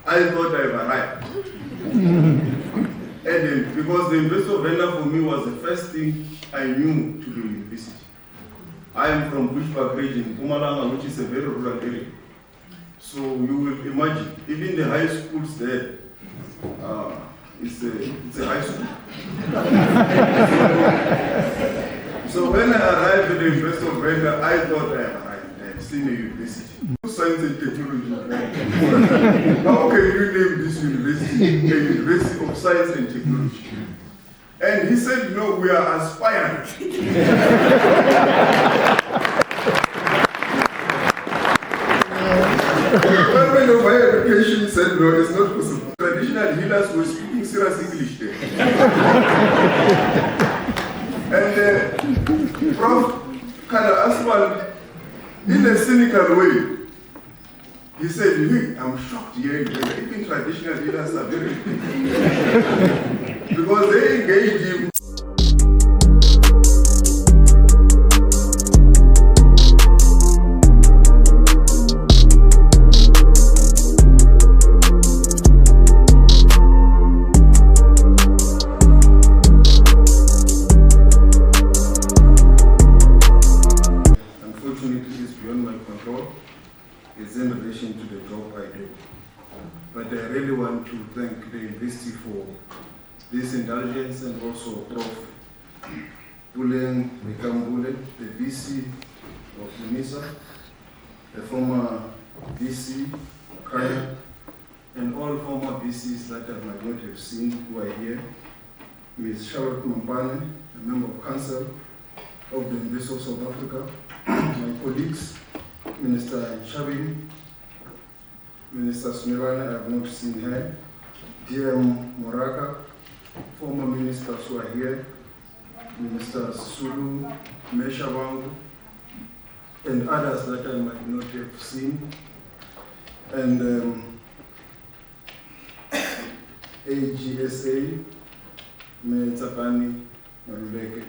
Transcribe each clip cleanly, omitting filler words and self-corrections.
I thought I've arrived. And because the University of Venda for me was the first thing I knew to do university. I am from Bushbuck region, Mpumalanga, which is a very rural area. So you will imagine, even the high schools there, it's a high school. So when I arrived at the University of Venda, I thought I arrived. I have seen a university. Science and technology. How can you name this university a University of Science and Technology? And he said, no, we are aspiring. Department of Higher Education said, no, it's not possible. Traditional healers were speaking serious English there. And Prof Aswal, in a cynical way, he said, hey, I'm shocked here. Even traditional leaders are very because they engaged him. Unfortunately, it's beyond my control. It's in relation to the job I do. But I really want to thank the university for this indulgence and also Prof Nkondo, the VC of UNISA, the former VC, Kaya, and all former VCs that I might not have seen who are here. Ms. Charlotte Mampane, a member of council of the University of South Africa, my colleagues, Minister Chabin, Minister Smirana, I have not seen her, DM Moraka, former ministers who are here, Minister Sulu, Meshawangu, and others that I might not have seen, and AGSA, Ntsako, Maruleke,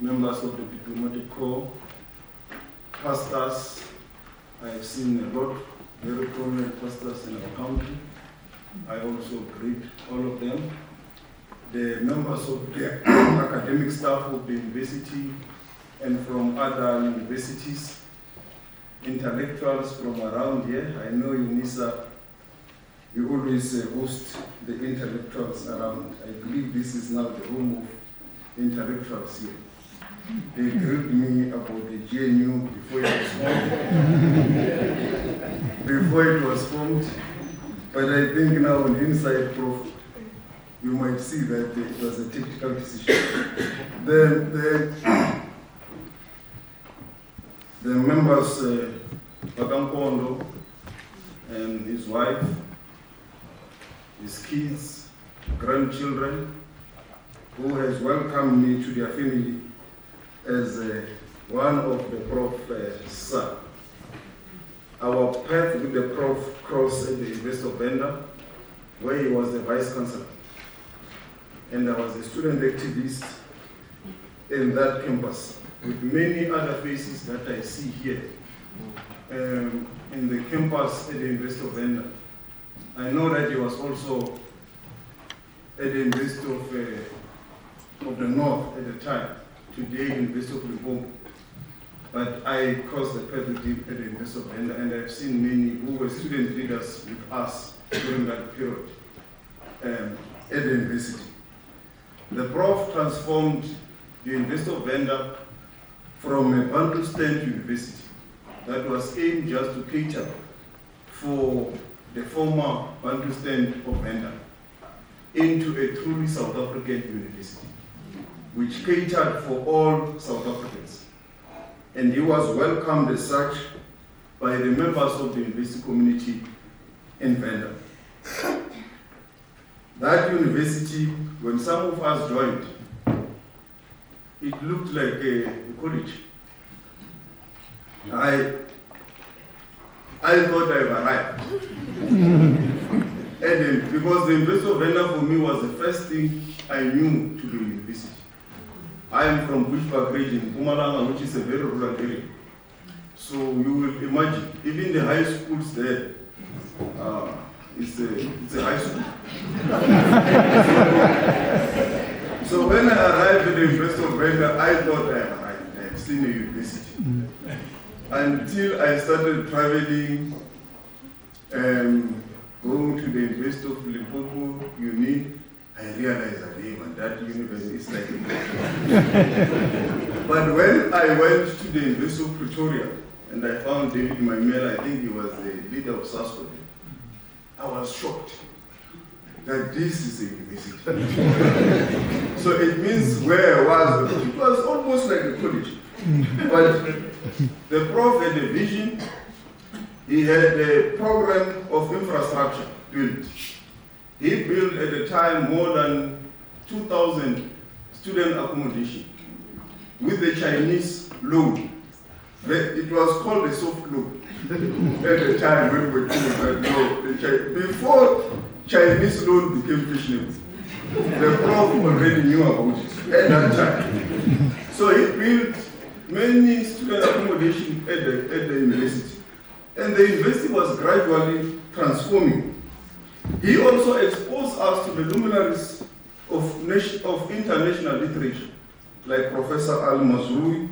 members of the diplomatic corps, pastors. I have seen a lot, very prominent pastors in our country. I also greet all of them. The members of the academic staff of the university and from other universities, intellectuals from around here. I know UNISA, you always host the intellectuals around. I believe this is now the home of intellectuals here. They grilled me about the GNU before it was formed. But I think now on inside, Prof, you might see that it was a tactical decision. The members, Olga Nkondo and his wife, his kids, grandchildren, who has welcomed me to their family as one of the Prof's son. Our path with the Prof crossed at the University of Venda, where he was the Vice-Chancellor. And I was a student activist in that campus, with many other faces that I see here in the campus at the University of Venda. I know that he was also at the University of the North at the time, today University of Limpopo. But I crossed the path with him at the University of Venda, and I've seen many who were student leaders with us during that period at the university. The Prof transformed the University of Venda from a Bantu stand university that was aimed just to cater for the former Bantu stand of Venda into a truly South African university, which catered for all South Africans. And he was welcomed as such by the members of the university community in Venda. That university, when some of us joined, it looked like a college. I thought I've arrived. And because the University of Venda for me was the first thing I knew to do university. I am from Bushbuck region, Mpumalanga, which is a very rural area. So you will imagine, even the high schools there, it's a high school. So when I arrived at the University of Venda, I thought I had seen a university. Until I started traveling, going to the University of Limpopo, I realized that even that university is like a But when I went to the University of Pretoria, and I found David Mamela, I think he was the leader of SASCO, I was shocked that this is a university. So it means where I was, it was almost like a college. But the prof had a vision, he had a program of infrastructure built. He built at the time more than 2,000 student accommodation with the Chinese loan. It was called a soft loan at the time when we were doing that. Before Chinese loan became fashionable, the prof already knew about it at that time. So he built many student accommodation at the university. And the university was gradually transforming. He also exposed us to the luminaries of international literature, like Professor Al Mazrui,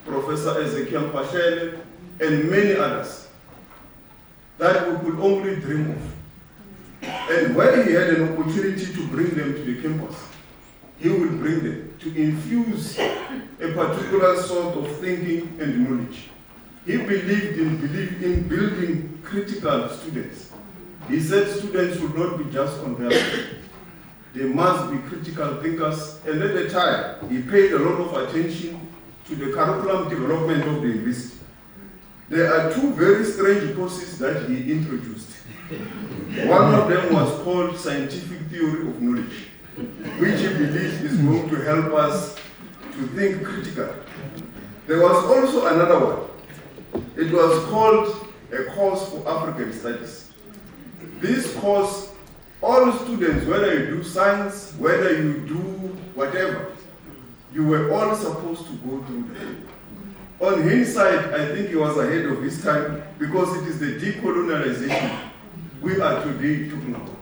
Professor Ezekiel Pashele, and many others that we could only dream of. And when he had an opportunity to bring them to the campus, he would bring them to infuse a particular sort of thinking and knowledge. He believed in building critical students. He said students should not be just conversant. They must be critical thinkers. And at the time, he paid a lot of attention to the curriculum development of the university. There are two very strange courses that he introduced. One of them was called Scientific Theory of Knowledge, which he believed is going to help us to think critically. There was also another one. It was called a course for African Studies. This course, all students, whether you do science, whether you do whatever, you were all supposed to go through that. On his side, I think he was ahead of his time because it is the decolonialization we are today talking about.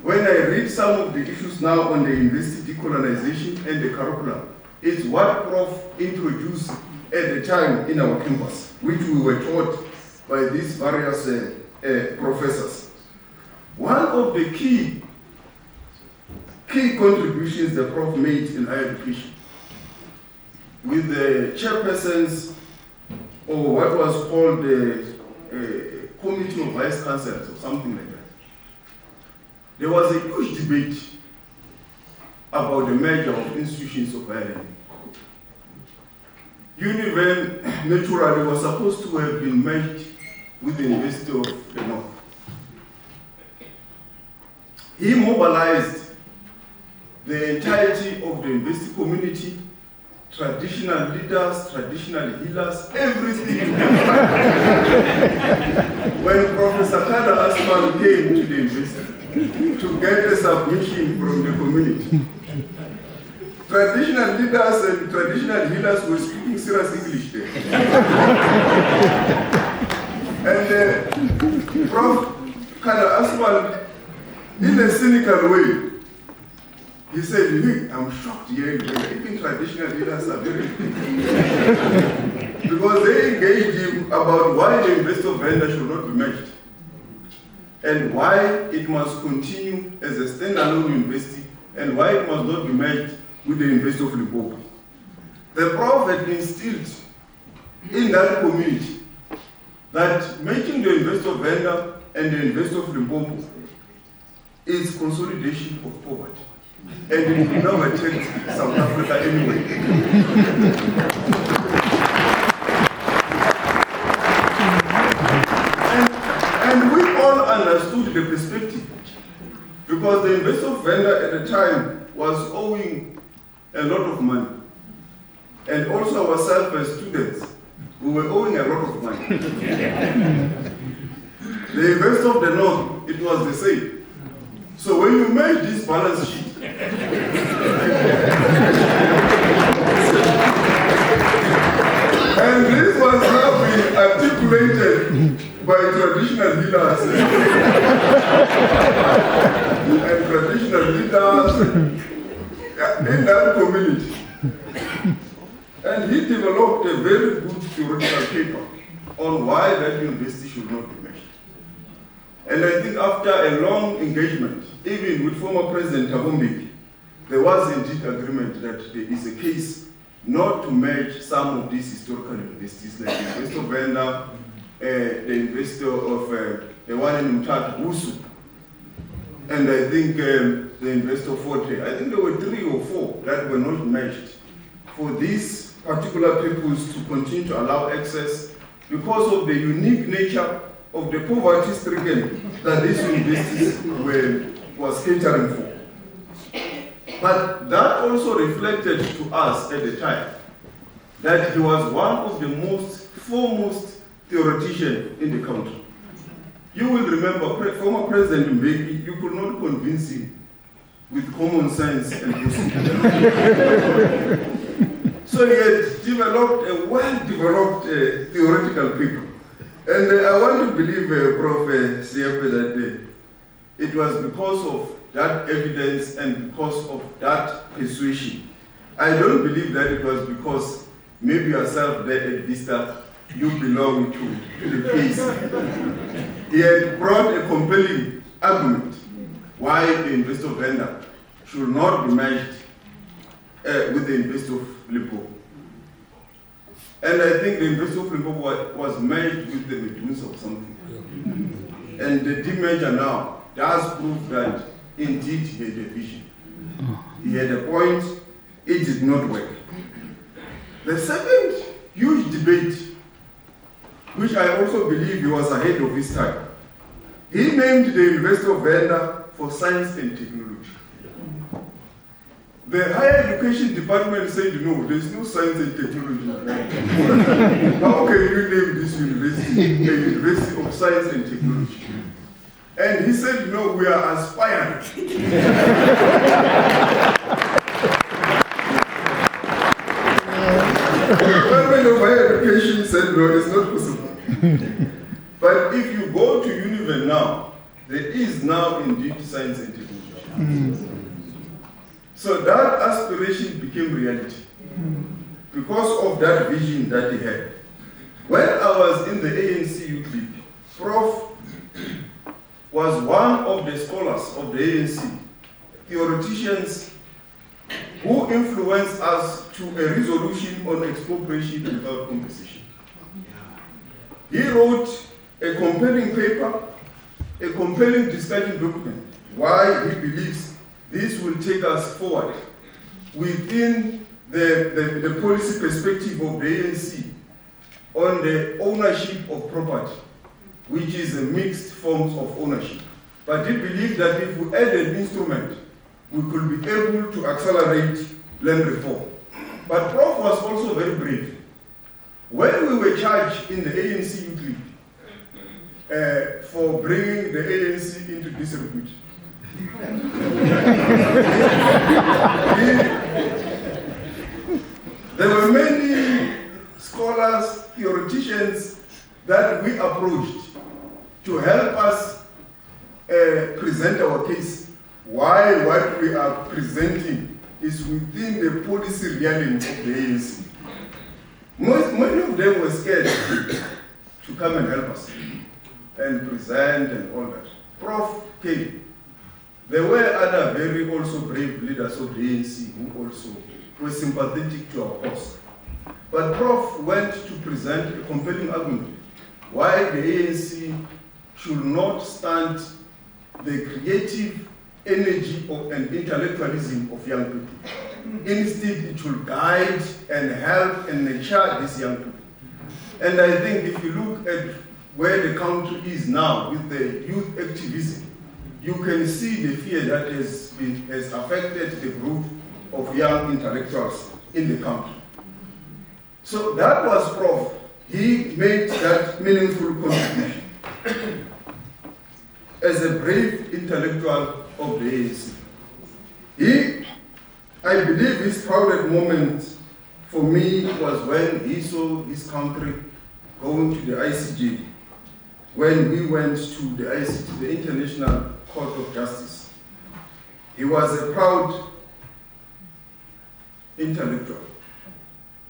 When I read some of the issues now on the university decolonization and the curriculum, it's what Prof introduced at the time in our campus, which we were taught by these various professors. One of the key contributions the Prof made in higher education with the chairpersons, or what was called the Committee of Vice-Chancellors or something like that. There was a huge debate about the merger of institutions of higher learning. Univen naturally was supposed to have been merged with the University of the North. He mobilized the entirety of the university community, traditional leaders, traditional healers, everything. When Professor Kada Asman came to the university to get a submission from the community, traditional leaders and traditional healers were speaking serious English there. And Prof Kada Asman, in a cynical way, he said, I'm shocked here, even traditional leaders are very because they engaged him about why the University of Venda should not be merged and why it must continue as a standalone university and why it must not be merged with the University of Limpopo. The Prof had instilled in that community that making the University of Venda and the University of Limpopo is consolidation of poverty. And it will never take South Africa anyway. and we all understood the perspective because the University of Venda at the time was owing a lot of money. And also ourselves as students, we were owing a lot of money. The University of the North, it was the same. So when you make this balance sheet, and this was how we articulated by traditional healers and traditional leaders in that community. And he developed a very good theoretical paper on why that university should not be measured. And I think after a long engagement, even with former President Thabo Mbeki, there was indeed agreement that there is a case not to merge some of these historical universities, like the University of Venda, the University of the one in Ntsako, and I think the University of Forte. I think there were 3 or 4 that were not merged for these particular peoples to continue to allow access because of the unique nature of the poverty-stricken that these universities was catering for. But that also reflected to us at the time that he was one of the most foremost theoreticians in the country. You will remember former President Mbeki, you could not convince him with common sense and possibility. So he had developed a well-developed theoretical paper. And I want to believe, Prof. Siepe, that it was because of that evidence and because of that persuasion. I don't believe that it was because maybe yourself there at Vista, you belong to the case. He had brought a compelling argument why the University of Venda should not be merged with the University of Limpopo. And I think the University of Limpopo was merged with the Medusa or something. And the demerger now does prove that indeed he had a vision. He had a point, it did not work. The second huge debate, which I also believe he was ahead of his time, he named the University of Venda for Science and Technology. The Higher Education Department said, no, there's no science and technology. How can you name this university a University of Science and Technology? And he said, no, we are aspiring. The Department of Higher Education said, no, it's not possible. But if you go to Univen now, there is now indeed science and technology. So that aspiration became reality because of that vision that he had. When I was in the ANC Youth League, Prof was one of the scholars of the ANC, theoreticians who influenced us to a resolution on expropriation without compensation. He wrote a compelling paper, a compelling discussion document, why he believes this will take us forward within the policy perspective of the ANC on the ownership of property, which is a mixed forms of ownership. But he believed that if we add an instrument, we could be able to accelerate land reform. But Prof was also very brave. When we were charged in the ANC Youth League for bringing the ANC into disrepute, there were many scholars, theoreticians that we approached to help us present our case. Why what we are presenting is within the policy realm of the ANC. Many of them were scared to come and help us and present and all that. Prof came. There were other very also brave leaders of the ANC who also were sympathetic to our cause. But Prof went to present a compelling argument why the ANC should not stunt the creative energy and intellectualism of young people. Instead, it should guide and help and nurture these young people. And I think if you look at where the country is now with the youth activism, you can see the fear that has affected the group of young intellectuals in the country. So that was Prof. He made that meaningful contribution as a brave intellectual of the ANC. I believe his proudest moment for me was when he saw his country going to the ICJ when we went to the ICT, the International Court of Justice. He was a proud intellectual.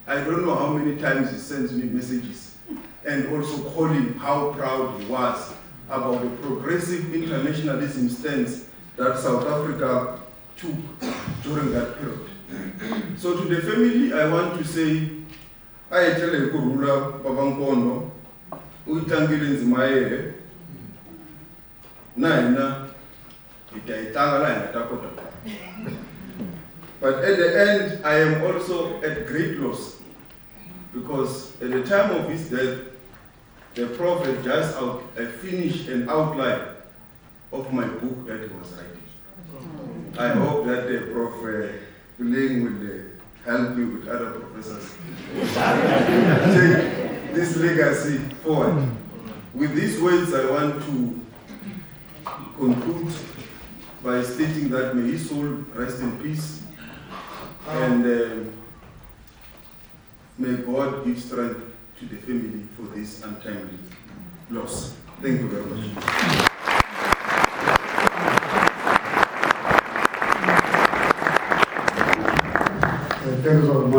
I don't know how many times he sent me messages and also calling how proud he was about the progressive internationalism stance that South Africa took during that period. So to the family, I want to say, I tell you, Prof Nkondo, uitangile nzima yeye, na ina itaitanga la inatakota. But at the end, I am also at great loss because at the time of his death, the Prof had just finished an outline of my book that he was writing. I hope that the Prof Puleng will help me with other professors take this legacy forward. With these words, I want to conclude by stating that may his soul rest in peace and may God give strength to the family for this untimely loss. Thank you very much. Thank you very much.